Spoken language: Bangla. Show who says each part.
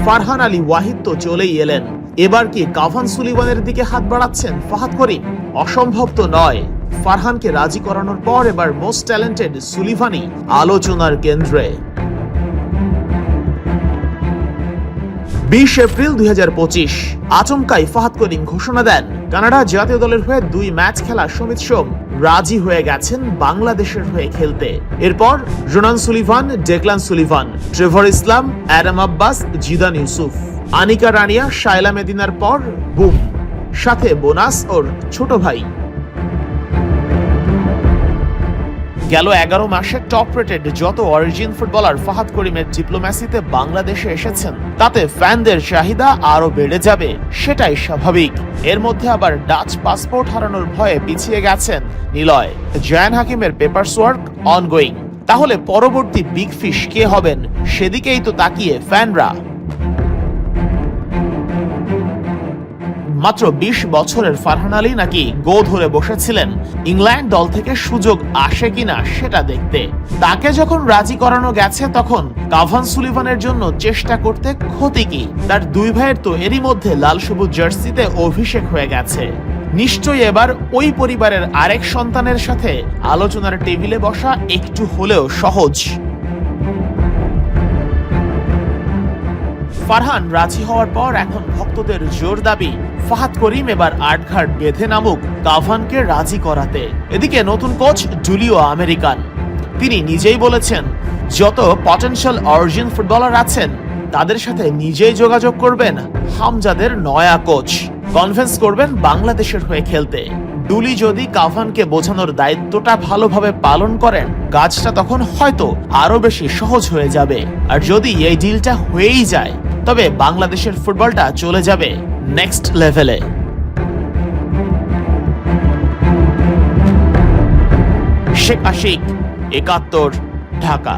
Speaker 1: ফারহান আলী ওয়াহিদ তো চলেই এলেন, এবার কি কাভান সুলিভানের দিকে হাত বাড়াচ্ছেন ফাহাদ করিম? অসম্ভব তো নয়। ফারহানকে রাজি করানোর পর এবার মোস্ট ট্যালেন্টেড সুলিভানই আলোচনার কেন্দ্রে। 20 এপ্রিল 2025 আচমকাই ফাহাদ করিম ঘোষণা দেন কানাডা জাতীয় দলের হয়ে 2 ম্যাচ খেলা সমিত সোম রাজি হয়ে গেছেন বাংলাদেশের হয়ে খেলতে। এরপর Ronan Sullivan, Declan Sullivan, Trevor Islam, Adam Abbas, Zidane Yusuf, Anika Rania, Shayla মেদিনার পর বুম, সাথে বোনাস ওর ছোট ভাই। গেল 11 মাসে টপ রেটেড যত অরিজিন ফুটবলার ফাহাদ করিমের ডিপ্লোম্যাসিতে বাংলাদেশে এসেছেন তাতে ফ্যানদের চাহিদা আরো বেড়ে যাবে, সেটাই স্বাভাবিক। এর মধ্যে আবার ডাচ পাসপোর্ট হারানোর ভয়ে পিছিয়ে গেছেন নিলয়। জয়ান হাকিমের পেপারস ওয়ার্ক অনগোয়িং। তাহলে পরবর্তী বিগ ফিশ কে হবেন সেদিকেই তো তাকিয়ে ফ্যানরা। মাত্র 20 বছরের ফারহান আলী নাকি গো ধরে বসেছিলেন ইংল্যান্ড দল থেকে সুযোগ আসে কিনা সেটা দেখতে। তাকে যখন রাজি করানো গেছে তখন কাভান সুলিভানের জন্য চেষ্টা করতে ক্ষতি কি? তার 2 ভাইয়ের তো এরই মধ্যে লাল সবুজ জার্সিতে অভিষেক হয়ে গেছে। নিশ্চয়ই এবার ওই পরিবারের আরেক সন্তানের সাথে আলোচনার টেবিলে বসা একটু হলেও সহজ। ফারহান রাজি হওয়ার পর এখন ভক্তদের জোর দাবি ফাহাদ করিম এবার আটঘাট বেঁধে নামুক কাভানকে রাজি করাতে। এদিকে নতুন কোচ জুলিও আমেরিকান, তিনি নিজেই বলেছেন যত পটেনশিয়াল অরিজিন ফুটবলার আছেন তাদের সাথে নিজেই যোগাযোগ করবেন হামজাদের নয়া কোচ, কনভিন্স করবেন বাংলাদেশের হয়ে খেলতে। ডুলি যদি কাভানকে বোঝানোর দায়িত্বটা ভালোভাবে পালন করেন কাজটা তখন হয়তো আরো বেশি সহজ হয়ে যাবে। আর যদি এই ডিলটা হয়েই যায় তবে বাংলাদেশের ফুটবলটা চলে যাবে নেক্সট লেভেলে। শেখ আশিক, 71, ঢাকা।